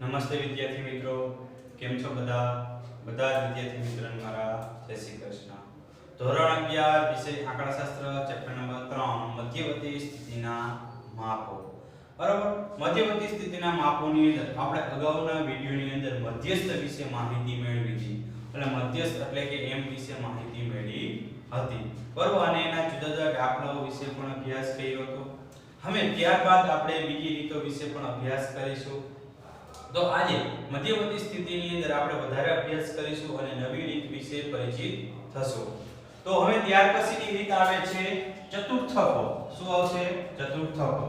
નમસ્તે વિદ્યાર્થી મિત્રો, કેમ છો બધા? બધા જ વિદ્યાર્થી મિત્રોને મારા જય શ્રી કૃષ્ણ. ધોરણ 11 વિષય આંકડાશાસ્ત્ર ચેપ્ટર નંબર 3 મધ્યવર્તી સ્થિતિના માપો. બરાબર, મધ્યવર્તી સ્થિતિના માપોની અંદર આપણે અગાઉના વિડિયોની અંદર મધ્યસ્થ વિશે માહિતી મેળવી હતી. એટલે મધ્યસ્થ એટલે કે એમ વિશે માહિતી મેળવી હતી. બરાબર, અને એના જુદા જુદા દાખલાઓ વિશે પણ અભ્યાસ કર્યો હતો. હવે ત્યારબાદ આપણે બીજી રીતો વિશે પણ અભ્યાસ કરીશું. તો આજે મધ્યવર્તી સ્થિતિની અંદર આપણે વધારે અભ્યાસ કરીશું અને નવી રીત વિશે પરિચિત થશું. તો હવે ત્યાર પછીની રીત આવે છે ચતુર્થકો. શું આવશે? ચતુર્થકો.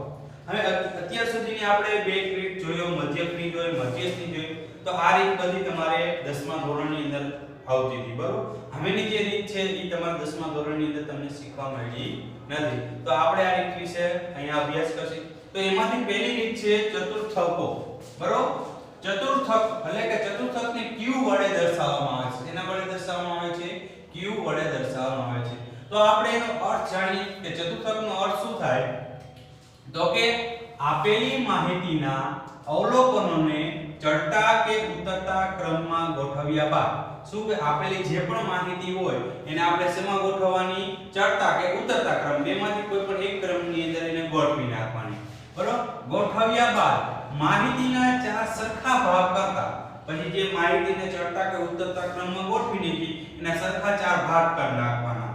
હવે અત્યાર સુધીની આપણે બે રીત જોયો, મધ્યકની જોઈ, મધ્યસ્થની જોઈ. તો આ રીત બધી તમારે 10મા ધોરણની અંદર આવતી હતી. બરોબર, હવેની જે રીત છે એ તમારે 10મા ધોરણની અંદર તમને શીખવા મળી નથી. તો આપણે આ રીત વિશે અહીંયા અભ્યાસ કરશું. તો એમાંથી પહેલી રીત છે ચતુર્થકો. બરોબર, ચતુર્થક એટલે કે ચતુર્થકને q વડે દર્શાવવામાં આવે છે. એના વડે દર્શાવવામાં આવે છે, q વડે દર્શાવવામાં આવે છે. તો આપણે એનો અર્થ જાણીએ કે ચતુર્થકનો અર્થ શું થાય. તો કે આપેલી માહિતીના અવલોકનોને ચડતા કે ઉતરતા ક્રમમાં ગોઠવ્યા બાદ, શું કે આપેલી જે પણ માહિતી હોય એને આપણે શેમાં ગોઠવવાની? ચડતા કે ઉતરતા ક્રમ, બેમાંથી કોઈ પણ એક ક્રમની અંદર એને ગોઠવી નાખવાની. બરોબર, ગોઠવ્યા બાદ માહિતીના ચાર સરખા ભાગ કરતા, પછી જે માહિતીને ચડતા કે ઉતરતા ક્રમમાં ગોઠવી નાખી એના સરખા ચાર ભાગ કરી નાખવાના.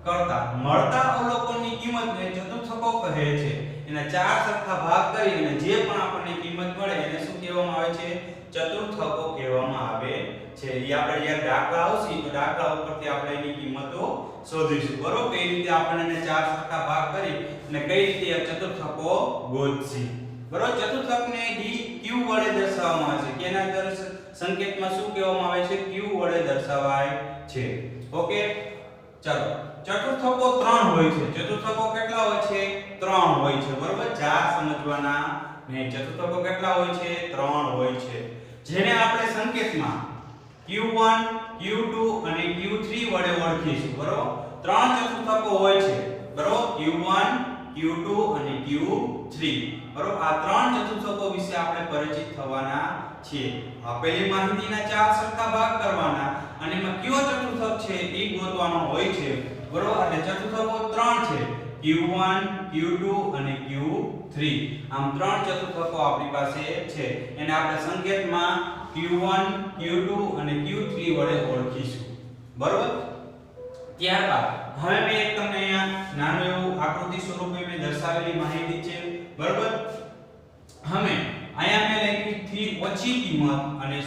કરતા મળતા અવલોકનની કિંમતને ચતુર્થકો કહે છે. એના ચાર સરખા ભાગ કરી અને જે પણ આપણને કિંમત મળે એને શું કહેવામાં આવે છે? ચતુર્થકો કહેવામાં આવે છે. એ આપણે જ્યારે દાખલા આવશે તો દાખલા ઉપરથી આપણે એની કિંમતો શોધીશું. બરોબર, કઈ રીતે આપણે એને ચાર સરખા ભાગ કરી અને કઈ રીતે ચતુર્થકો ગોતશી. બરોબર, ચતુર્થકને q વડે દર્શાવવામાં આવે છે. કેના દર સંકેતમાં શું કહેવામાં આવે છે? q વડે દર્શાવાય છે. ઓકે, ચાલો. ચતુર્થકો 3 હોય છે. ચતુર્થકો કેટલા હોય છે? 3 હોય છે. બરોબર, ચાર સમજવાના ને. ચતુર્થકો કેટલા હોય છે? 3 હોય છે. જેને આપણે સંકેતમાં q1, q2 અને q3 વડે ઓળખીશું. બરોબર, ત્રણ ચતુર્થકો હોય છે. બરોબર, q1, q2 અને q3. બરોબર, આ ત્રણ ચતુર્થકો વિશે આપણે પરિચિત થવાના છીએ. આપેલી માહિતીના ચાર સરખા ભાગ કરવાના અને એમાં કયો ચતુર્થક છે એ ગોતવાનો હોય છે. બરોબર, એટલે ચતુર્થકો 3 છે, q1, q2 અને q3. આમ ત્રણ ચતુર્થકો આપણી પાસે છે. એને આપણે સંકેતમાં q1, q2 અને q3 વડે ઓળખીશું. બરોબર, ત્યારબાદ હવે મેં એક તમને અહીંયા નાનું એવું આકૃતિ સ્વરૂપે મેં દર્શાવેલી માહિતી છે. બરોબર, હવે અહીંયા મેં લખ્યું થી ઓછી કિંમત અને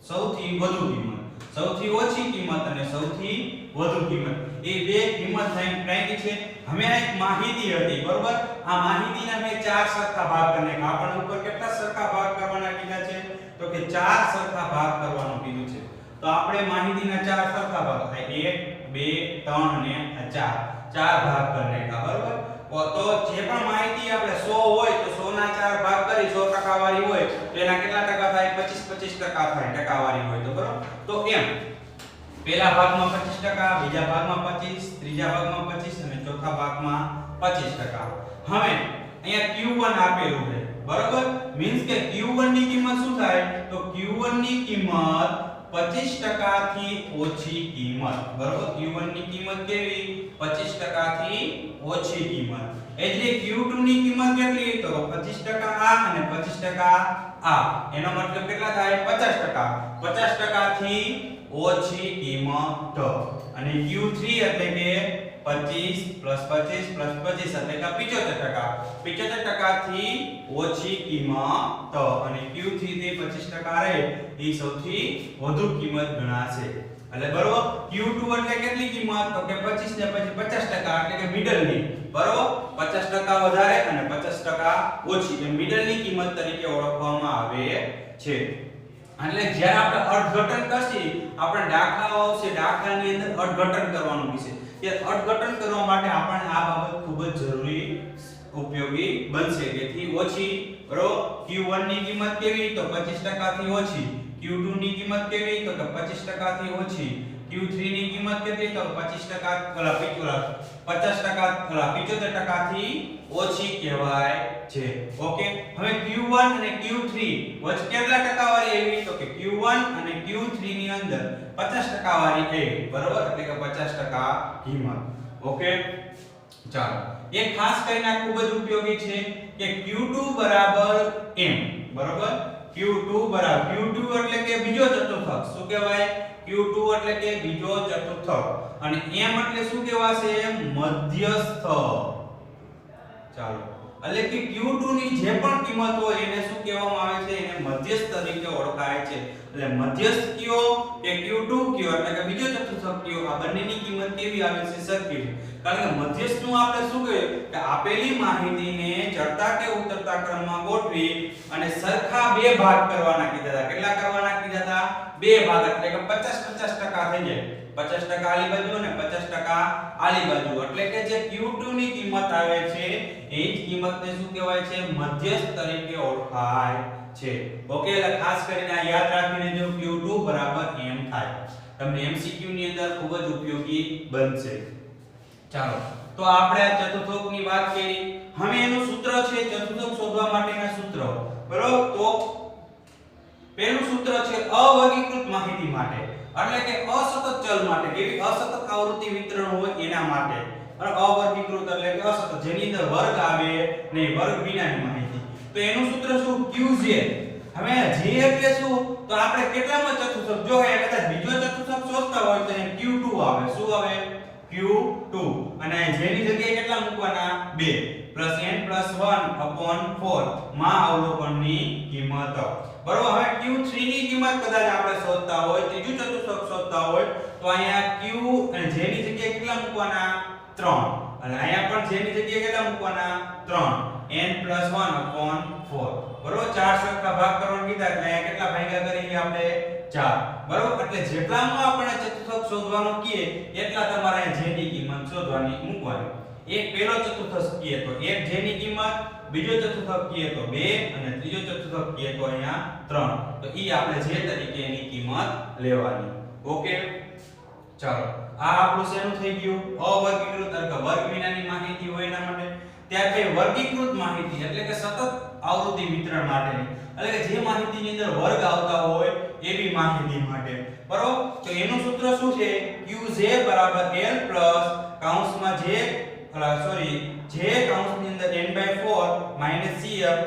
સૌથી વધુ કિંમત. સૌથી ઓછી કિંમત અને સૌથી વધુ કિંમત, એ બે કિંમત નાખી છે. હવે આ એક માહિતી હતી. બરોબર, આ માહિતીના મેં ચાર સરખા ભાગ કરી નાખ્યા. આપણને ઉપર કેટલા સરખા ભાગ કરવાના કીધા છે? તો કે ચાર સરખા ભાગ કરવાનું કીધું છે. તો આપણે માહિતીના ચાર સરખા ભાગ થાય 1 2 3 અને 4 ચાર ભાગ કરી નાખ્યા. બરોબર, તો જે પણ માહિતી આપણે 100 હોય તો 100 ના ચાર ભાગ કરી 100% વાળી હોય તો એના કેટલા ટકા થાય? 25% થાય ટકાવારી હોય તો. બરોબર, તો એમ પહેલા ભાગમાં 25%, બીજા ભાગમાં 25%, ત્રીજા ભાગમાં 25% અને ચોથા ભાગમાં 25%. હવે અહીંયા q1 આપેલું છે. બરોબર, મીન્સ કે q1 ની કિંમત શું થાય? તો q1 ની કિંમત 25% થી ઓછી કિંમત. બરોબર, q1 ની કિંમત કેવી? 25% થી ઓછી કિંમત. એટલે q2 ની કિંમત કેટલી? તો 25% આ અને 25% આ. એનો મતલબ કેટલા થાય? 50%. 50% થી ઓછી કિંમત. અને q3 એટલે કે 25 + 25 + 25 એટલે કે 75%. 75% થી ઓછી કિંમત. અને q3 થી 25% રહે એ સૌથી વધુ કિંમત ગણાશે. એટલે બરોબર, q2 એટલે કેટલી કિંમત? તો કે 25 ને પછી 50% એટલે કે મિડલની. બરોબર, 50% વધારે અને 50% ઓછી, એ મિડલની કિંમત તરીકે ઓળખવામાં આવે છે. એટલે જ્યારે આપણે અર્થઘટન કરશી, આપણે દાખલાઓ આવશે, દાખલાની અંદર અર્થઘટન કરવાનું છે. તે અર્થઘટન કરવા માટે આપણને આ બાબત ખૂબ જ જરૂરી ઉપયોગી બનશે. તેથી ઓછી. બરોબર, q1 ની કિંમત કેવી? તો 25% થી ઓછી. q2 ની કિંમત કેવી? તો કે 25% થી ઓછી. q3 ની કિંમત કેટલી? તો 25% 50% 75% થી ઓછી કહેવાય છે. ઓકે, હવે Q1 અને Q3 વચ્ચે કેટલા ટકાવારી આવી? તો કે Q1 અને Q3 ની અંદર 50 ટકાવારી આવી, બરોબર, એટલે કે 50% કિંમત. ઓકે, ચાલો, એ ખાસ કરીને આ ખૂબ જ ઉપયોગી છે કે Q2 બરાબર M, બરોબર, Q2 એટલે કે બીજો ચતુર્થક. શું કહેવાય? Q2 એટલે કે બીજો ચતુર્થક અને M એટલે શું કહેવાશે? મધ્યસ્થ. ચાલો, એટલે કે Q2 ની જે પણ કિંમત હોય એને શું કહેવામાં આવે છે? એને મધ્યસ્થ તરીકે ઓળખાય છે. એટલે મધ્યસ્થ કયો કે Q2 કયો એટલે કે બીજો ચતુર્થક કયો, આ બંનેની કિંમત કેવી આવે છે? સરખી છે. કારણ કે મધ્યસ્થનું આપણે શું કહ્યું કે આપેલી માહિતીને ચડતા કે ઉતરતા ક્રમમાં ગોઠવી અને સરખા બે ભાગ કરવાના કીધા હતા. કેટલા કરવાના કીધા હતા? બે ભાગ, એટલે કે 50-50% થઈ જાય. 50% આલી બાજુ અને 50% આલી બાજુ, એટલે કે જે Q2 ની કિંમત આવે છે એ જ કિંમતને શું કહેવાય છે? મધ્યસ્થ તરીકે ઓળખાય છે. ઓકે, એટલે ખાસ કરીને આ યાદ રાખીને જો Q2 બરાબર M થાય, તમને MCQ ની અંદર ખૂબ જ ઉપયોગી બનશે. ચાલો, તો આપણે આ ચતુર્થકની વાત કરી. હવે એનું સૂત્ર છે ચતુર્થક શોધવા માટેના સૂત્ર, બરોબર. તો પહેલું સૂત્ર છે અવર્ગીકૃત માહિતી માટે, એટલે કે અસતત ચલ માટે, કેવી અસતત આવૃત્તિ વિતરણ હોય એના માટે. અને અવર્ગીકૃત એટલે કે અસતત, જેની અંદર વર્ગ આવે ને વર્ગ વિનાની માહિતી. તો એનું સૂત્ર શું? Qj. હવે j એટલે શું? તો આપણે કેટલામાં ચતુર્થક જો એ કદાચ બીજો ચતુર્થક શોધતા હોય તો એ Q2 આવે. શું આવે? Q2. અને જેની જગ્યાએ કેટલા મૂકવાના? 2 n+1/4 માં અવલોકનની કિંમત, બરોબર. હવે Q3 ની કિંમત કદાચ આપણે શોધતા હોય, ત્રીજું ચતુર્થક શોધતા હોય તો અહીંયા Q અને j ની જગ્યાએ કેટલા મૂકવાના? 3. અને અહીંયા પણ j ની જગ્યાએ કેટલા મૂકવાના? 3 n+1/4, બરોબર. 4 સરખા ભાગ કરવાનું કીધા એટલે અહીંયા કેટલા ભાગ્યા કરીએ આપણે? 4, બરોબર. એટલે જેટલામાં આપણે ચતુર્થક શોધવાનો કીએ એટલા તમારે j ની કિંમત શોધવાની મૂકવાની. એક પહેલો ચતુર્થક કીએ તો 1 j ની કિંમત, બીજો ચતુર્થક કીએ તો 2 અને ત્રીજો ચતુર્થક કીએ તો અહીંયા 3. તો ઈ આપણે j તરીકે એની કિંમત લેવાની. ઓકે, ચાલો, આ આપણું શેનું થઈ ગયું? અવર્ગીકૃત એટલે કે વર્ગ વિનાની માહિતી હોય એના માટે. ત્યાર પછી વર્ગીકૃત માહિતી એટલે કે સતત આવૃત્તિ વિતરણ માટેની, એટલે કે જે માહિતીની અંદર વર્ગ આવતા હોય એવી માહિતી માટે, બરોબર. તો એનું સૂત્ર શું છે? Qj બરાબર L પ્લસ કૌંસમાં j કૌંસની અંદર n/4 - cf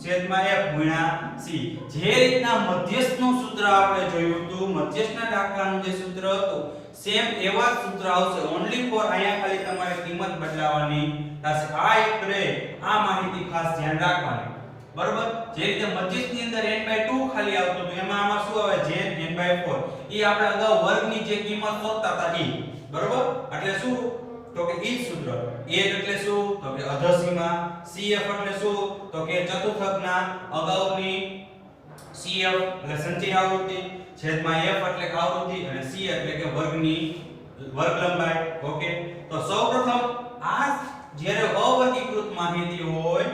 છેદમાં f ગુણ્યા c. જે રીતના મધ્યસ્થનું સૂત્ર આપણે જોયું હતું, મધ્યસ્થના દાખલાનું જે સૂત્ર હતું સેમ એવા જ સૂત્ર આવશે, ઓન્લી ફોર અહીંયા ખાલી તમારે કિંમત બદલાવાની થશે. આ એક રહે, આ માહિતી ખાસ ધ્યાન રાખવાની, બરોબર. જે રીતે મધ્યસ્થની અંદર n/2 ખાલી આવતું હતું એમાં આમાં શું આવે? j n/4. ઈ આપણે અગાઉ વર્ગની જે કિંમત શોધતા હતા ઈ, બરોબર. એટલે શું? તો કે ઈ સૂત્ર. a એટલે શું? તો કે અધસીમા. cf એટલે શું? તો કે ચતુર્થકના અગાઉની cf એટલે સંચય આવૃત્તિ, છેદમાં f એટલે આવૃત્તિ અને c એટલે કે વર્ગની વર્ગ લંબાઈ. ઓકે, તો સૌપ્રથમ આ જ્યારે અવર્ગીકૃત માહિતી હોય,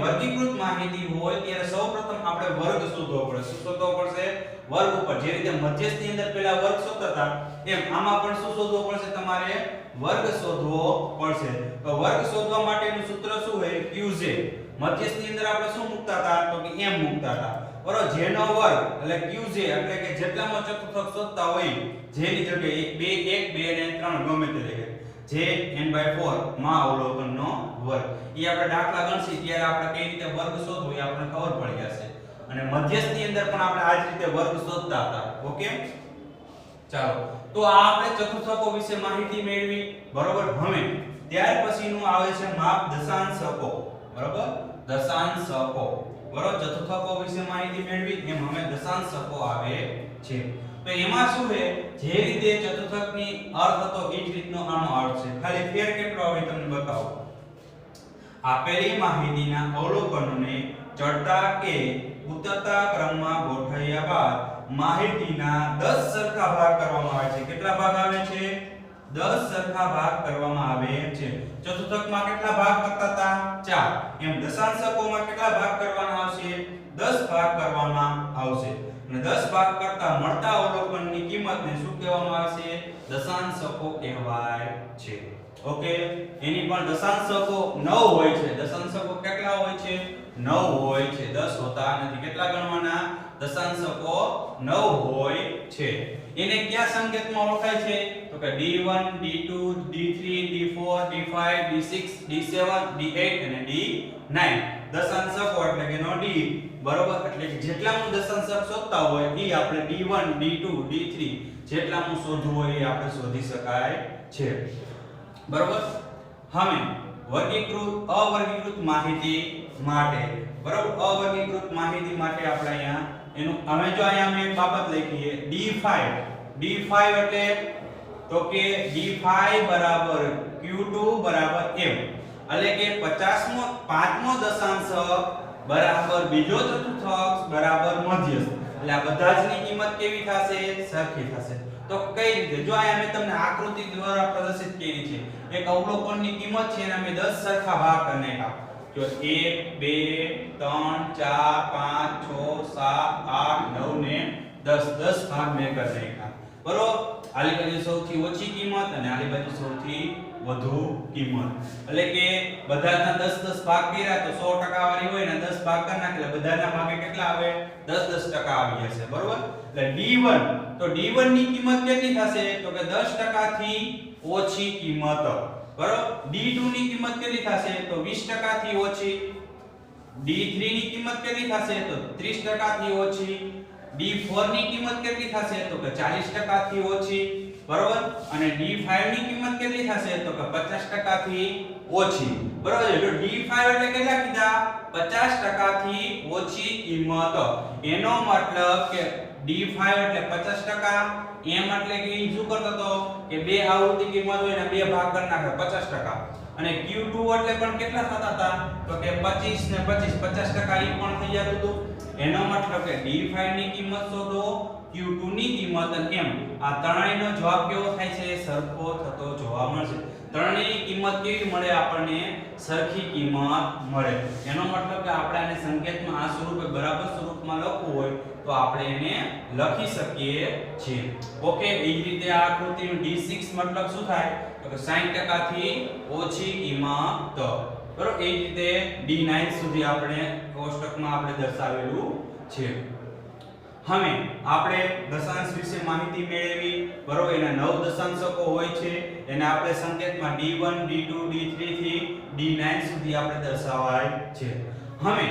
વર્ગીકૃત માહિતી હોય ત્યારે સૌપ્રથમ આપણે વર્ગ શોધવો પડે. શું શોધવો પડશે? વર્ગ ઉપર. જે રીતે મધ્યસ્થની અંદર પહેલા વર્ગ શોધતા હતા એમ આમાં પણ શું શોધવો પડશે? તમારે વર્ગ શોધવો પડશે. તો વર્ગ શોધવા માટેનું સૂત્ર શું હોય? Qj. મધ્યસ્થની અંદર આપણે શું મૂકતા હતા? તો કે m મૂકતા હતા, બરોબર. j નો વર્ગ એટલે Qj એટલે કે જેટલામાં ચતુર્થક શોધતા હોય જેની જગ્યાએ 1 2 અને 3 ગમે તે લઈએ, j n/4 માં અવલોકનનો વર્ગ. ઈ આપણે દાખલા ગણસી ત્યારે આપણે કઈ રીતે વર્ગ શોધવો એ આપણને ખબર પડી જશે. અને મધ્યસ્થની અંદર પણ આપણે આ જ રીતે વર્ગ શોધતા હતા. ઓકે, ચાલો, તો આ આપણે ચતુર્થકો વિશે માહિતી મેળવી, બરોબર. હવે ત્યાર પછીનું આવે છે માપ દશાંશકો, બરોબર. દશાંશકો, બરોબર. ચતુર્થકો વિશે માહિતી મેળવી એમ હવે દશાંશકો આવે છે. તો એમાં શું છે? જે રીતે ચતુર્થકની અર્થ હતો એ જ રીતનો આનો અર્થ છે. ખાલી ફેર કેટલો આવે તમને બતાવો. આપેલી માહિતીના અવલોકનોને ચડતા કે ઉતરતા ક્રમમાં ગોઠવ્યા બાદ માહિતીના 10 સરખા ભાગ કરવામાં આવે છે. કેટલા ભાગ આવે છે? 10 સરખા ભાગ કરવામાં આવે છે. ચતુર્થકમાં કેટલા ભાગ કરતા હતા? 4. એમ દશાંશકોમાં કેટલા ભાગ કરવાના આવશે? 10 ભાગ કરવામાં આવશે. અને 10 ભાગ કરતા મળતા અવલોકનની કિંમતને શું કહેવામાં આવશે? દશાંશકો કહેવાય છે. ઓકે, એની પણ દશાંશકો 9 હોય છે. દશાંશકો કેટલા હોય છે? 9 હોય છે. 10 હોતા નથી. કેટલા ગણવાના? દશાંશકો 9 હોય છે. એને કયા સંકેતમાં ઓળખાય છે? તો કે D1, D2, D3, D4, D5, D6, D7, D8 અને D9. દશાંશકો એટલે કે નો D, બરોબર? એટલે કે જેટલાનું દશાંશક શોધતા હોય એ આપણે D1, D2, D3 જેટલાનું શોધવું હોય એ આપણે શોધી શકાય છે. બરોબર? હવે અવર્ગીકૃત માહિતી માટે, બરોબર? અવર્ગીકૃત માહિતી માટે આપણે અહીંયા એનું હવે જો અહીંયા અમે એક બાબત લખીએ D5 એટલે તો કે D5 બરાબર Q2 બરાબર M, એટલે કે 50મો પાંચમો દશાંશક બરાબર બીજો ચતુર્થાંશ બરાબર મધ્યસ્થ. એટલે આ બધા જ ની કિંમત કેવી થશે? સરખી થશે. તો કઈ રીતે? જો અહીંયા મેં તમને આકૃતિ દ્વારા પ્રદર્શિત કરી છે. એક અવલોકનની કિંમત છે એના મેં 10 સરખા ભાગ કરી નાખ્યા. જો 1 2 3 4 5 6 7 8 9 ને 10 ભાગ મેં કરી નાખ્યા. બરોબર? આલી બાજુ સૌથી ઓછી કિંમત અને આલી બાજુ સૌથી વધુ કિંમત. એટલે કે બધાના 10 ભાગ કર્યા તો 100% વાળી હોય ને 10 ભાગ કરી નાખે એટલે બધાના ભાગે કેટલા આવે? 10% આવી જશે. બરોબર? એટલે D1 તો D1 ની કિંમત કેટલી થશે? તો કે 10% થી ઓછી કિંમત. બરોબર? D2 ની કિંમત કેટલી થશે? તો 20% થી ઓછી. D3 ની કિંમત કેટલી થશે? તો 30% થી ઓછી. D4 ની કિંમત કેટલી થશે? તો કે 40% થી ઓછી. બરોબર? અને D5 ની કિંમત કેટલી થશે? તો કે 50% થી ઓછી. બરોબર? જો D5 એટલે કેટલા કીધા? 50% થી ઓછી કિંમત. એનો મતલબ કે D5 એટલે 50%, M એટલે કે ઈ શું કરતો તો કે બે આવૃત્તિ કિંમત હોય ને બે ભાગ કરી નાખે 50%. અને Q2 એટલે પણ કેટલા થતા હતા? તો કે 25 ને 25 50% ઈ પણ થઈ જતું હતું. એનો મતલબ કે D5 ની કિંમત શોધો, Q2 ની કિંમત અને M, આ ત્રણેયનો જવાબ કેવો થાય છે? સરખો થતો જોવા મળશે. ત્રણેયની કિંમત કેવી મળે આપણને? સરખી કિંમત મળે. એનો મતલબ કે આપણે આને સંકેતમાં આ સ્વરૂપે બરાબર સ્વરૂપમાં લખવું હોય તો આપણે એને લખી શકીએ છીએ. ઓકે, એ જ રીતે આ આકૃતિનું D6 મતલબ શું થાય? તો કે 60% થી ઓછી કિંમત. બરોબર? એ જ રીતે D9 સુધી આપણે કોષ્ટકમાં આપણે દર્શાવેલું છે. હવે આપણે દશાંશ વિશે માહિતી મેળવી. બરોબર? એના 9 દશાંશકો હોય છે. એને આપણે સંકેતમાં D1, D2, D3 થી D9 સુધી આપણે દર્શાવાય છે. હવે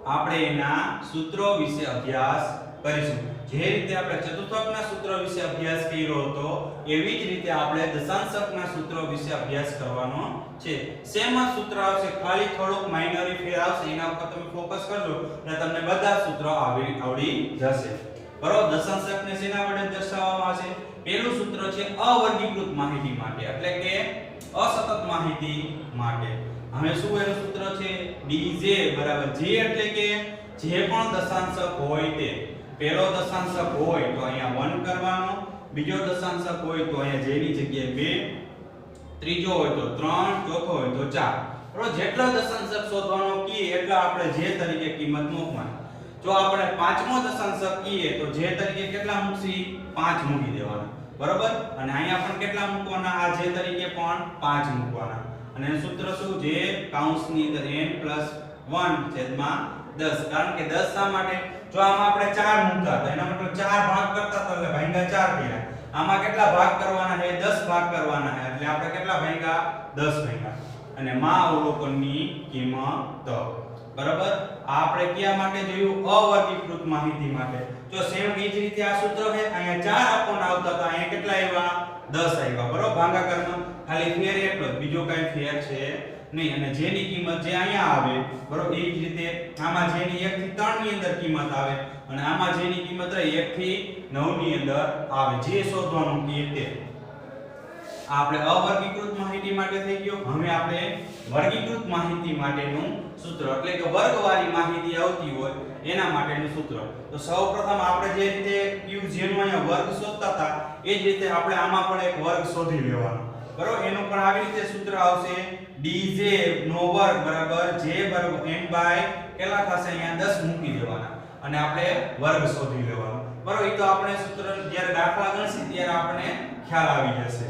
આપણે એના સૂત્રો વિશે અભ્યાસ કરીશું. જે રીતે આપણે ચતુર્થકના સૂત્રો વિશે અભ્યાસ કર્યો હતો એવી જ રીતે આપણે દશાંશકના સૂત્રો વિશે અભ્યાસ કરવાનો છે. સેમ જ સૂત્ર આવશે, ખાલી થોડુંક માઇનરી ફેર આવશે. એના ઉપર તમે ફોકસ કરજો એટલે તમને બધા સૂત્રો આવડી જશે. બરોબર? દશાંશકને શેના વડે દર્શાવવામાં આવશે? પહેલું સૂત્ર છે અવર્ગીકૃત માહિતી માટે, એટલે કે અસતત માહિતી માટે. હવે શું એનું સૂત્ર છે? dj બરાબર j એટલે કે જે પણ દશાંશક હોય તે. પહેલો દશાંશક હોય તો અહીંયા 1 કરવાનો, બીજો દશાંશક હોય તો અહીંયા j ની જગ્યાએ 2, ત્રીજો હોય તો 3, ચોથો હોય તો 4. બરોબર? જેટલા દશાંશક શોધવાનો કીએ એટલા આપણે j તરીકે કિંમત મૂકવાની. જો આપણે પાંચમો દશાંશક કીએ તો j તરીકે કેટલા મૂકશી? 5 મૂકી દેવાના. બરોબર? અને અહીંયા પણ કેટલા મૂકવાના? આ j તરીકે પણ 5 મૂકવાના. અને એનું સૂત્ર શું? j કૌંસની અંદર n+1/10. કારણ કે 10 શા માટે? જો આમાં આપણે 4 મૂકતા હતા એનો મતલબ 4 ભાગ કરતા હતા એટલે ભાગ્યા 4 કર્યા. આમાં કેટલા ભાગ કરવાના છે? 10 ભાગ કરવાના છે. એટલે આપણે કેટલા ભાગ્યા? 10 ભાગ્યા. અને માં અવલોકનની કિંમત. બરાબર? આ આપણે કયા માટે જોયું? અવર્ગીકૃત માહિતી માટે. જો સેમ એ જ રીતે આ સૂત્ર છે. અહીંયા 4 આપવાના આવતા હતા, અહીંયા કેટલા આવ્યા? 10 આવ્યા. બરોબર? ભાગાકારમાં ખાલી ફેર એટલો જ, બીજો કાઈ ફેર છે નહીં. અને j ની કિંમત જે અહીંયા આવે, બરોબર? એ જ રીતે આમાં j ની 1 થી 3 ની અંદર કિંમત આવે અને આમાં j ની કિંમત 1 થી 9 ની અંદર આવે. જે શોધવાનું કે તે આપણે અવર્ગીકૃત માહિતી માટે થઈ ગયો. હવે આપણે વર્ગીકૃત માહિતી માટેનું સૂત્ર, એટલે કે વર્ગવાળી માહિતી આવતી હોય એના માટેનું સૂત્ર. તો સૌપ્રથમ આપણે જે રીતે q j નો અહીંયા વર્ગ શોધતા હતા એ જ રીતે આપણે આમાં પણ એક વર્ગ શોધી લેવાનો. બરોબર? એનું પણ આવી રીતે સૂત્ર આવશે dj નો વર્ગ બરાબર j બરાબર n બાય કેટલા થશે? અહીંયા 10 મૂકી દેવાના અને આપણે વર્ગ શોધી લેવાનો. બરોબર? એ તો આપણે સૂત્ર જ્યારે દાખલા ગણશી ત્યારે આપણે ખ્યાલ આવી જશે.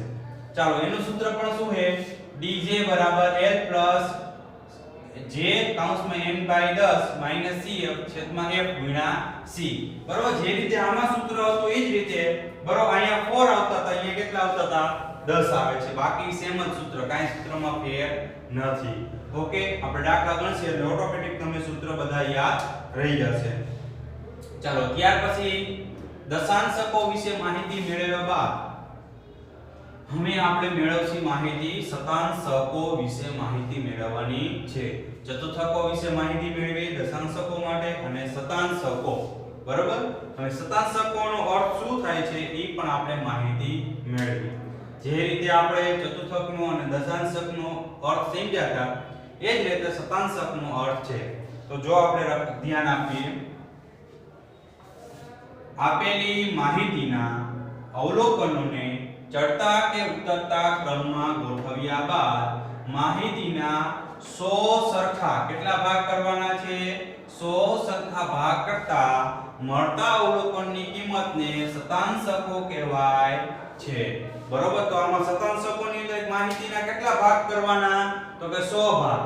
ચાલો એનું સૂત્ર પણ શું છે dj બરાબર l પ્લસ j કૌંસમાં n/10 cf છેદમાં f ગુણ્યા c બરોબર જે રીતે આમાં સૂત્ર હતું એ જ રીતે બરોબર અહીંયા 4 આવતા હતા અહીંયા કેટલા આવતા હતા 10 આવે છે બાકી સેમ જ સૂત્ર કાઈ સૂત્રમાં ફેર નથી ઓકે આપણે દાખલા ગણશે એટલે ઓટોમેટિક તમે સૂત્ર બધા યાદ રહી જશે ચાલો ત્યાર પછી દશાંશકો વિશે માહિતી મેળવ્યા બાદ હવે આપણે મેળવશી માહિતી શતાંશકો વિશે માહિતી મેળવવાની છે ચતુર્થકો વિશે માહિતી મેળવી દશાંશકો માટે અને શતાંશકો બરોબર હવે શતાંશકોનો અર્થ શું થાય છે એ પણ આપણે માહિતી મેળવી જે રીતે આપણે ચતુર્થકનો અને દશાંશકનો અર્થ સમજ્યા હતા એ જ રીતે શતાંશકનો અર્થ છે તો જો આપણે ધ્યાન આપીએ આપેલી માહિતીના અવલોકનોને ચડતા કે ઉતરતા ક્રમમાં ગોઠવ્યા બાદ માહિતીના 100 સરખા કેટલા ભાગ કરવાના છે 100 સરખા ભાગ કરતા મળતા અવલોકનની કિંમતને શતાંશકો કહેવાય છે બરોબર તો આમાં શતાંશકોની અંદર માહિતીના કેટલા ભાગ કરવાના તો કે 100 ભાગ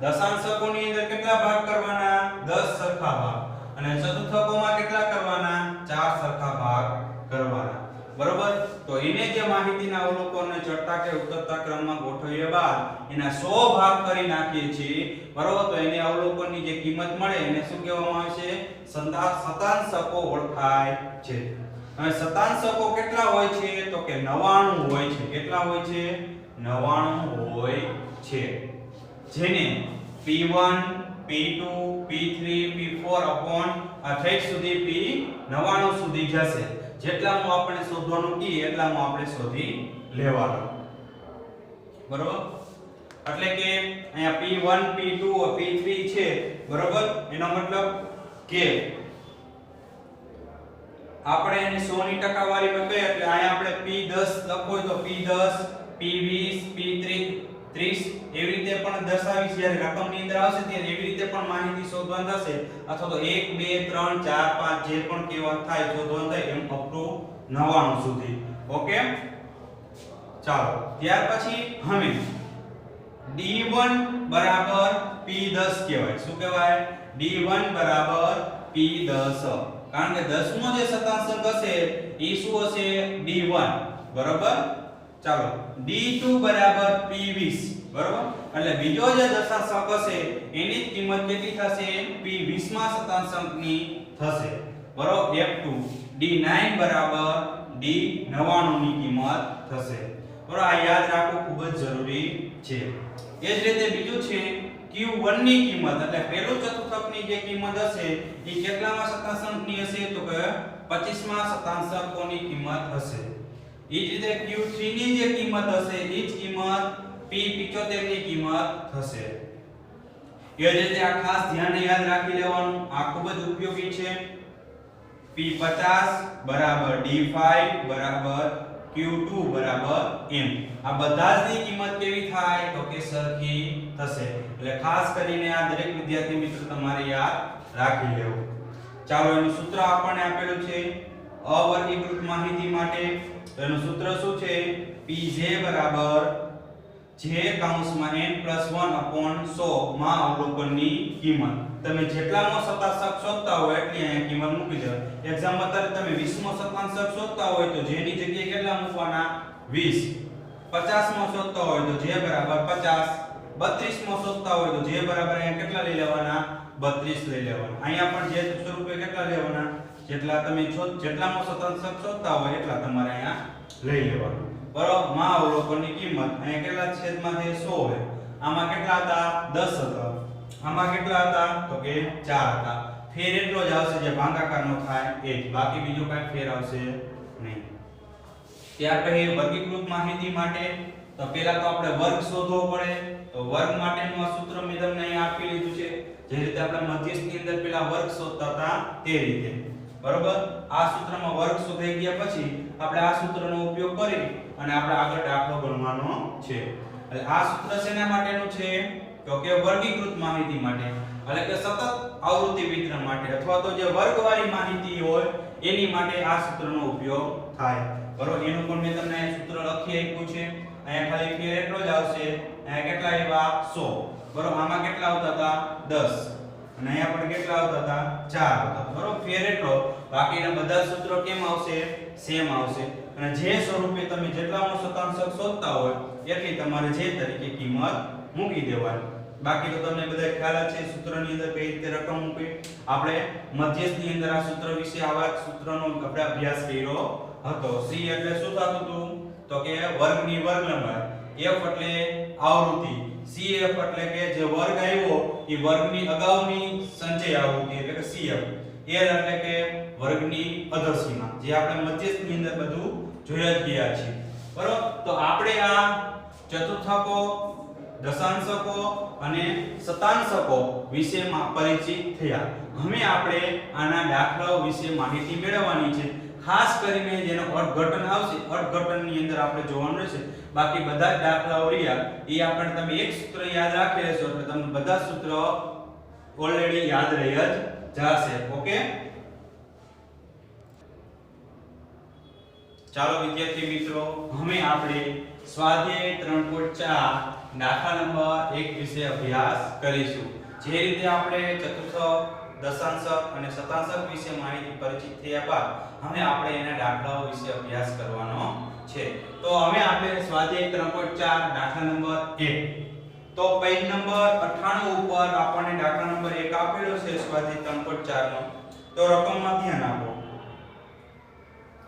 દશાંશકોની અંદર કેટલા ભાગ કરવાના 10 સરખા ભાગ અને ચતુર્થકોમાં કેટલા કરવાના 4 સરખા ભાગ કરવાના બરોબર તો એને જે માહિતીના અવલોકનને ચડતા કે ઉતરતા ક્રમમાં ગોઠવ્યા બાદ એના 100 ભાગ કરી નાખીએ છીએ બરોબર તો એને અવલોકનની જે કિંમત મળે એને શું કહેવામાં આવે છે શતાંશકો ઓળખાય છે હવે શતાંશકો કેટલા હોય છે તો કે 99 હોય છે કેટલા હોય છે 99 હોય છે જેને P1 P2 P3 P4 upon આ ઠેઠ સુધી P99 સુધી જશે જેટલામાં આપણે શોધવાનું કીએ એટલામાં આપણે શોધી લેવાનું બરોબર એટલે કે અહીંયા P1 P2 P3 છે બરોબર એનો મતલબ કે આપણે એને 100 ની ટકાવારીમાં કહીએ એટલે અહીંયા આપણે P10 લખો તો P10 P20 P30 એવી રીતે પણ દર્શાવી જ્યારે રકમની અંદર આવશે ત્યારે એવી રીતે પણ માહિતી શોધવાની થશે અથવા તો 1 2 3 4 5 જે પણ કેવા થાય શોધવાનું થાય એમ અપ ટુ 99 સુધી ઓકે ચાલો ત્યાર પછી હવે D1 બરાબર P10 કહેવાય શું કહેવાય D1 બરાબર P10 કારણ કે 10મો જે શતાંશક હશે એ શું હશે D1 બરાબર ચાલો D2 બરાબર P20 બરાબર એટલે બીજો જે દશાંશક હશે એની જ કિંમત કેટલી થશે P20 માં શતાંશકની થશે બરાબર F2 D9 બરાબર D99 ની કિંમત થશે બરાબર આ યાદ રાખવું ખૂબ જ જરૂરી છે એ જ રીતે બીજું છે Q1 ની કિંમત એટલે પહેલું ચતુર્થકની જે કિંમત હશે એ કેટલામાં શતાંશકની હશે તો કે 25 માં શતાંશકોની કિંમત હશે એ જ રીતે Q3 ની જે કિંમત હશે એ જ કિંમત P75 ની કિંમત થશે એ જ રીતે આ ખાસ ધ્યાને યાદ રાખી લેવાનું આ ખૂબ જ ઉપયોગી છે P50 બરાબર D5 બરાબર Q2 બરાબર M આ બધા જ ની કિંમત કેવી થાય તો કે સરખી થશે એટલે ખાસ કરીને આ દરેક વિદ્યાર્થી મિત્રો તમારે યાદ રાખી લેવું ચાલો એનું સૂત્ર આપણને આપેલું છે અવર્ગીકૃત માહિતી માટે તો એનું સૂત્ર શું છે Pj બરાબર j કૌંસમાં n+1/100 માં અવલોકનની કિંમત તમે જેટલામો શતાંશક શોધતા હોય એટલી અહીંયા કિંમત મૂકી દો એક્ઝામ અત્યારે તમે 20મો શતાંશક શોધતા હોય તો j ની જગ્યાએ કેટલા મૂકવાના 20 50મો શોધતા હોય તો j બરાબર 50 32મો શોધતા હોય તો j બરાબર અહીંયા કેટલા લઈ લેવાના 32 લઈ લેવાના અહીંયા પણ j સ્વરૂપે કેટલા લેવાના જેટલા તમે જેટલામો શતાંશક શોધતા હોય એટલા તમારે અહીંયા લઈ લેવાનું બરાબર માં અવલોકનની કિંમત અહીંયા કેટલા છેદમાં છે 100 છે આમાં કેટલા હતા 10 હતા આમાં કેટલા હતા તો કે 4 હતા ફેર એટલો જ આવશે જે ભાગાકારનો થાય એ જ બાકી બીજો કાંઈ ફેર આવશે નહીં ત્યાર પછી વર્ગીકૃત માહિતી માટે તો પહેલા તો આપણે વર્ગ શોધવો પડે તો વર્ગ માટેનું આ સૂત્ર મેં તમને અહીં આપી લીધું છે જે રીતે આપણે મધ્યસ્થની અંદર પહેલા વર્ગ શોધતા હતા તે રીતે બરોબર આ સૂત્રમાં વર્ગ શોધાઈ ગયા પછી આપણે આ સૂત્રનો ઉપયોગ કરી અને આપણે આગળ દાખલો ગણવાનો છે એટલે આ સૂત્ર શેના માટેનું છે તો કે વર્ગીકૃત માહિતી માટે એટલે કે સતત આવૃત્તિ વિતરણ માટે અથવા તો જે વર્ગવાળી માહિતી હોય એની માટે આ સૂત્રનો ઉપયોગ થાય બરોબર એનું પણ મેં તમને સૂત્ર લખી આપ્યું છે અહીંયા ખાલી ફેર એટલો જ આવશે, અહીંયા કેટલા આવ્યા 100 બરોબર, આમાં કેટલા આવતા હતા 10 અને અહીંયા પણ કેટલા આવતા હતા 4 આવતા બરોબર, ફેર એટલો, બાકીના બધા સૂત્રો કેમ આવશે સેમ આવશે અને જે સ્વરૂપે તમે જેટલામાં શતાંશક શોધતા હોય એટલી તમારે જે તરીકે કિંમત મૂકી દેવાની. બાકી તો તમને બધા ખ્યાલ છે સૂત્રની અંદર કઈ રીતે રકમ મૂકવી. આપણે મધ્યસ્થની અંદર આ સૂત્ર વિશે આવા સૂત્રનો આપણે અભ્યાસ કર્યો હતો. c એટલે શું થતું હતું તો કે વર્ગની વર્ગ લંબાઈ, f એટલે આવૃત્તિ, cf એટલે કે જે વર્ગ આવ્યો એ વર્ગની અગાઉની સંચય આવૃત્તિ એટલે કે cf, l એટલે કે વર્ગની અધરસીમા, જે આપણે મધ્યસ્થની અંદર બધું જોઈ જ ગયા છીએ બરોબર. તો આપણે આ ચતુર્થકો, દશાંશકો અને શતાંશકો વિશેમાં પરિચિત થયા. હવે આપણે આના દાખલાઓ વિશે માહિતી મેળવવાની છે. ખાસ કરીને જેનો અર્થઘટન આવશે, અર્થઘટનની અંદર આપણે જોવાનું રહેશે. બાકી બધા જ દાખલાઓ રહ્યા એ આપણે તમે એક સૂત્ર યાદ રાખી લેશો એટલે તમને બધા સૂત્ર ઓલરેડી યાદ રહી જ જશે. ઓકે, ચાલો વિદ્યાર્થી મિત્રો, હવે આપણે સ્વાધ્યાય 3.4 દાખલા નંબર 1 વિશે અભ્યાસ કરીશું. જે રીતે આપણે ચતુર્થક, દશાંશક અને શતાંશક વિશે માહિતી પરિચિત થયા બાદ હવે આપણે એના દાખલાઓ વિશે અભ્યાસ કરવાનો છે. તો હવે આપણે સ્વાધ્યાય 3.4 દાખલા નંબર 1, તો પેજ નંબર 98 ઉપર આપણને દાખલા નંબર 1 આપેલો છે સ્વાધ્યાય 3.4 નો. તો રકમમાં ધ્યાન આપો.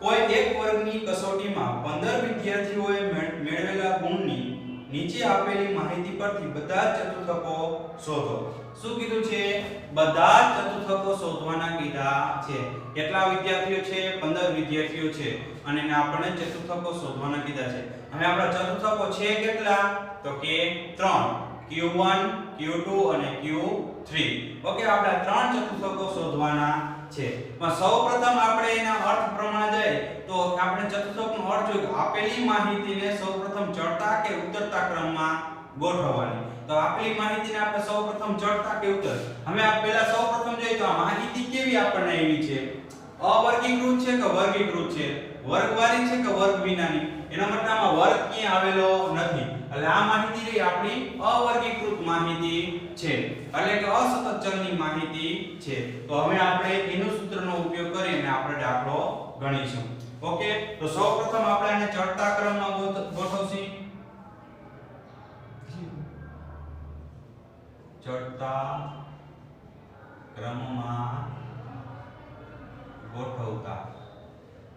કોઈ એક વર્ગની કસોટીમાં 15 વિદ્યાર્થીઓએ મેળવેલા ગુણની નીચે આપેલી માહિતી પરથી બધા જ ચતુર્થકો શોધો. શું કીધું છે? બધા જ ચતુર્થકો શોધવાના કીધા છે. કેટલા વિદ્યાર્થીઓ છે? 15 વિદ્યાર્થીઓ છે અને આપણને ચતુર્થકો શોધવાના કીધા છે. હવે આપણા ચતુર્થકો છે કેટલા? તો કે 3, Q1, Q2 અને Q3. ઓકે, આપણે ત્રણ ચતુર્થકો શોધવાના છે. પણ સૌપ્રથમ આપણે એના અર્થ પ્રમાણે જાય તો આપણે ચતુર્થકનો અર્થ જોઈએ. આપેલી માહિતીને સૌપ્રથમ ચડતા કે ઉતરતા ક્રમમાં ગોઠવવાની. તો આપેલી માહિતીને આપણે સૌપ્રથમ ચડતા કે ઉતર. હવે આ પહેલા સૌપ્રથમ જોઈએ તો આ માહિતી કેવી આપણને આવી છે? અવર્ગીકૃત છે કે વર્ગીકૃત છે? વર્ગવાળી છે કે વર્ગ વિનાની? એનો મતલબ આમાં વર્ગ ક્યાં આવેલો નથી. એટલે આ માહિતી રહી આપણી અવર્ગીકૃત માહિતી છે, એટલે કે અસતત ચલની માહિતી છે. તો હવે આપણે એનું સૂત્રનો ઉપયોગ કરીને આપણે દાખલો ગણીશું. ઓકે, તો સૌપ્રથમ આપણે આને ચડતા ક્રમમાં ગોઠવશું. ચડતા ક્રમમાં ગોઠવતા.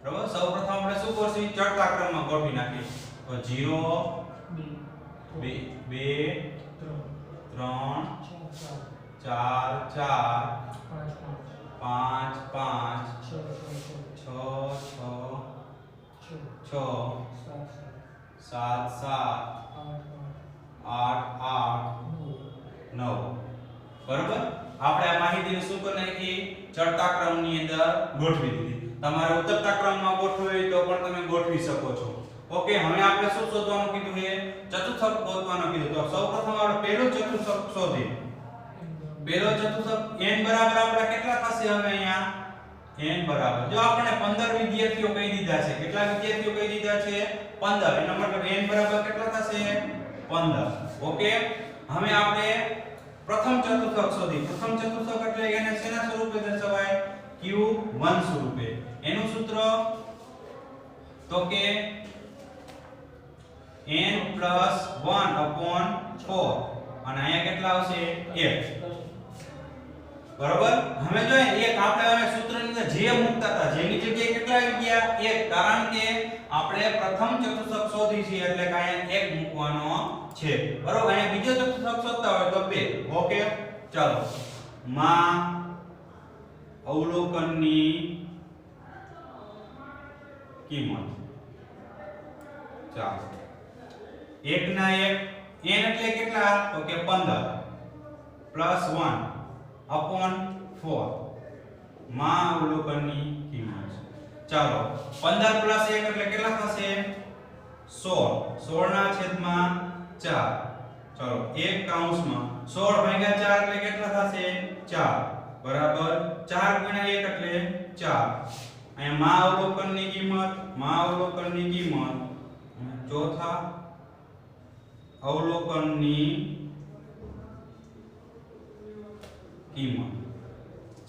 બરાબર, સૌપ્રથમ આપણે શું કરશું? ચડતા ક્રમમાં ગોઠવી નાખીએ. તો 0 2 3 4 4 5 5 6 6 7 7 8 8 9. બરાબર, આપણે આ માહિતીને શું કરી નાખી? ચડતા ક્રમની અંદર ગોઠવી દીધી. તમારે ઉતરતા ક્રમમાં ગોઠવવી તો પણ તમે ગોઠવી શકો છો. ઓકે, હવે આપણે શું શોધવાનું કીધું છે? ચતુર્થક શોધવાનું કીધું. તો સૌપ્રથમ આપણે પહેલું ચતુર્થક શોધીએ. પહેલો ચતુર્થક n બરાબર આપણે કેટલા થશે? હવે અહીંયા n બરાબર, જો આપણે 15 વિદ્યાર્થીઓ કહી દીધા છે. કેટલા વિદ્યાર્થીઓ કહી દીધા છે? 15. એનો મતલબ n બરાબર કેટલા થશે? 15. ઓકે, હવે આપણે પ્રથમ ચતુર્થક શોધી. પ્રથમ ચતુર્થક એટલે એને શેના સ્વરૂપે દર્શાવાય? Q1 સ્વરૂપે. એનું સૂત્ર તો કે n + 1/4 અને અહીંયા કેટલા આવશે? 1. બરાબર, હવે જોઈએ એક આપણે હવે સૂત્રની અંદર જે મૂકતા હતા જેની જગ્યાએ કેટલા આવી ગયા? 1. કારણ કે આપણે પ્રથમ ચતુર્થક શોધી છે એટલે કે અહીંયા 1 મૂકવાનો છે. બરાબર, અહીંયા બીજો ચતુર્થક શોધતા હોય તો 2. ઓકે, ચાલો. માં અવલોકનની કિંમત. ચાલો, 1 ના 1 n એટલે કેટલા? તો કે 15 + 1/4 માં અવલોકનની કિંમત. ચાલો, 15 + 1 એટલે કેટલા થશે? 16. 16 ના છેદમાં 4. ચાલો, 1 કૌંસમાં 16 / 4 એટલે કેટલા થશે? 4. બરાબર, 4 × 1 એટલે 4. અહીંયા માં અવલોકનની કિંમત ચોથા અવલોકનની કિંમત.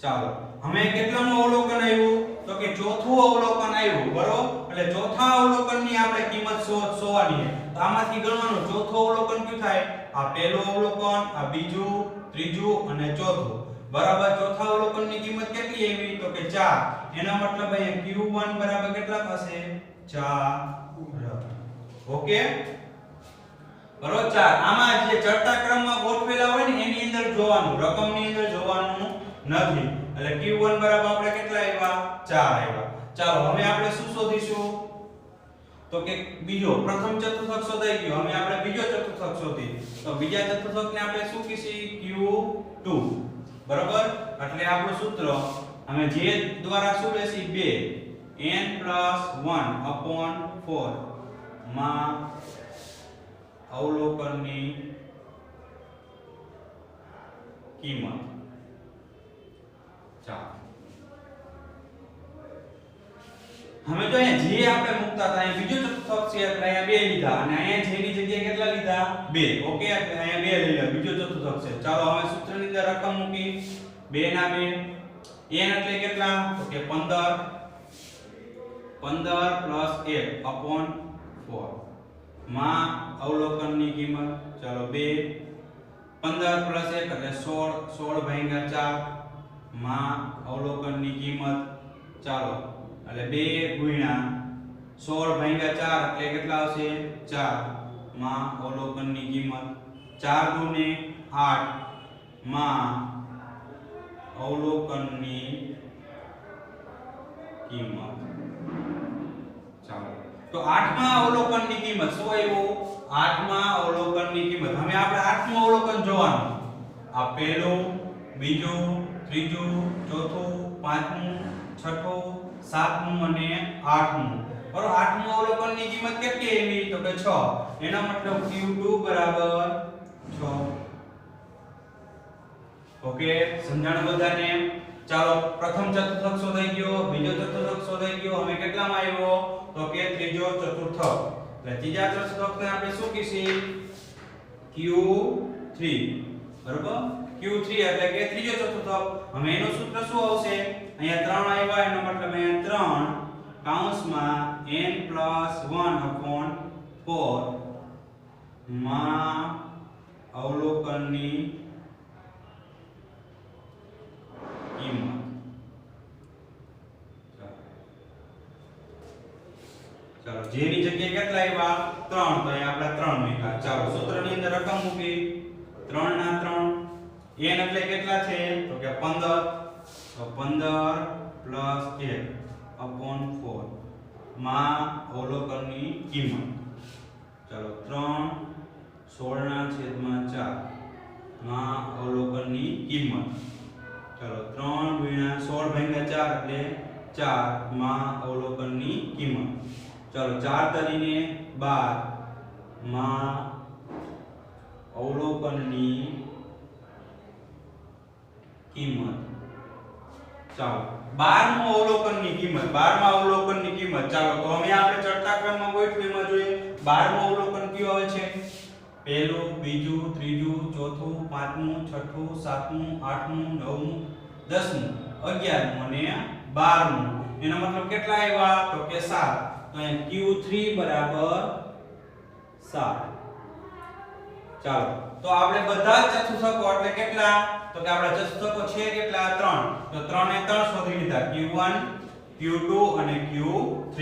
ચાલો હવે કેટલામું અવલોકન આવ્યું તો કે ચોથું અવલોકન આવ્યું બરોબર. એટલે ચોથા અવલોકનની આપણે કિંમત શોધવાની છે. તો આમાંથી ગણવાનું ચોથું અવલોકન કયું થાય? આ પહેલું અવલોકન, આ બીજું, ત્રીજું અને ચોથું. બરાબર. ચોથા અવલોકનની કિંમત કેટલી આવી તો કે 4. એનો મતલબ અહીંયા Q1 બરાબર કેટલા થશે? 4. ઓકે બરોબર. 4 આમાં જે ચડતા ક્રમમાં ગોઠવેલા હોય ને એની અંદર જોવાનું, રકમની અંદર જોવાનું નથી. એટલે Q1 બરાબર આપણે કેટલા આવ્યા? 4 આવ્યા. ચાલો હવે આપણે શું શોધીશું તો કે બીજો પ્રથમ ચતુર્થક શોધાઈ ગયો. હવે આપણે બીજો ચતુર્થક શોધી. તો બીજા ચતુર્થકને આપણે શું કહીશું? Q2 બરાબર. એટલે આપણું સૂત્ર અમે જે દ્વારા શું લેશી? 2 n+1/4 માં અવલોકનની કિંમત. ચાલો હવે જો અહીંયા જે આપણે મૂકતા હતા અહીંયા બીજો ચતુર્થક છે એટલે અહીંયા 2 લીધા અને અહીંયા જેની જગ્યાએ કેટલા લીધા? 2. ઓકે એટલે અહીંયા 2 લઈ લો. બીજો ચતુર્થક છે. ચાલો હવે સૂત્રની અંદર રકમ મૂકી 2 ના 2 n એટલે કેટલા તો કે 15+1/4 માં અવલોકનની કિંમત. ચાલો 2 15+1 એટલે 16 માં અવલોકનની કિંમત. ચાલો એટલે 2 16 એટલે કેટલા આવશે? 4 માં અવલોકનની કિંમત. 4 દુને 8 માં અવલોકનની કિંમત. ચાલો તો 8મા અવલોકનની કિંમત શું આવ્યું? 8મા અવલોકનની કિંમત. હવે આપણે 8મું અવલોકન જોવાનું. આ પહેલું, બીજું, ત્રીજું, ચોથું, પાંચમું, છઠ્ઠું, સાતમું અને આઠમું. બરોબર. 8મું અવલોકનની કિંમત કેટલી આવી તો કે 6. એનો મતલબ Q2 બરાબર 6. ઓકે સમજાણ બધાને? ચાલો પ્રથમ ચતુર્થક શોધાઈ ગયો, બીજો ચતુર્થક શોધાઈ ગયો. હવે કેટલામાં આવ્યો તો કે ત્રીજો ચતુર્થક. એટલે ત્રીજા ચતુર્થકને આપણે શું કહીશું? Q3 બરોબર. Q3 એટલે કે ત્રીજો ચતુર્થક. હવે એનું સૂત્ર શું આવશે? અહીંયા 3 આવ્યા એનો મતલબ અહીંયા 3 કૌંસમાં n+1/4 માં અવલોકનની કિંમત. ચાલો જેની જગ્યાએ કેટલા આવ્યા? 3 તો અહીંયા આપણે 3 મૂક્યા. ચાલો સૂત્રની અંદર રકમ મૂકી 3 ના 3 n એટલે કેટલા છે તો કે 15. તો 15+1/4 માં અવલોકનની કિંમત. ચાલો 3 16/4 માં અવલોકનની કિંમત. ચાલો 3 × 16/4 એટલે 4 માં અવલોકનની કિંમત. ચાલો 4 તરીને 12 માં અવલોકનની કિંમત. ચાલો 12મું અવલોકનની કિંમત. 12મા અવલોકનની કિંમત. ચાલો તો હવે આપણે ચડતા ક્રમમાં ગોઠવીએ. એમાં જોઈએ 12મું અવલોકન કયું આવે છે? પહેલું, બીજું, ત્રીજું, ચોથું, પાંચમું, છઠ્ઠું, સાતમું, આઠમું, નવમું, 10મું, 11મું અને 12મું. એનો મતલબ કેટલા આવ્યા તો કે 7. તો અહીંયા Q3 બરાબર 7. ચાલો તો આપણે બધા જ ચતુર્થકો એટલે કેટલા તો કે આપણા ચતુર્થકો છે કેટલા? 3. તો 3 ને 3 શોધી લીધા. Q1 Q2 અને Q3.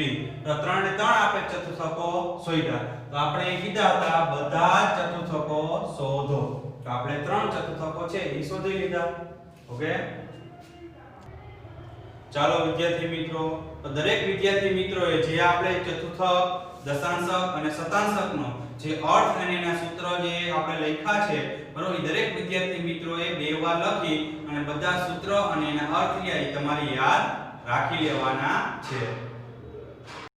તો 3 ને 3 આપણે ચતુર્થકો શોધ્યા. તો આપણે એ કીધા હતા બધા જ ચતુર્થકો શોધો. તો આપણે 3 ચતુર્થકો છે એ શોધી લીધા. ઓકે ચાલો વિદ્યાર્થી મિત્રો, તો દરેક વિદ્યાર્થી મિત્રોએ જે આપણે ચતુર્થક, દશાંશક અને શતાંશકનો જે અર્થ અને એના સૂત્ર જે આપણે લખ્યા છે બરોબર, દરેક વિદ્યાર્થી મિત્રોએ 2 વાર લખી અને બધા સૂત્ર અને એના અર્થ તમારે યાદ રાખી લેવાના છે.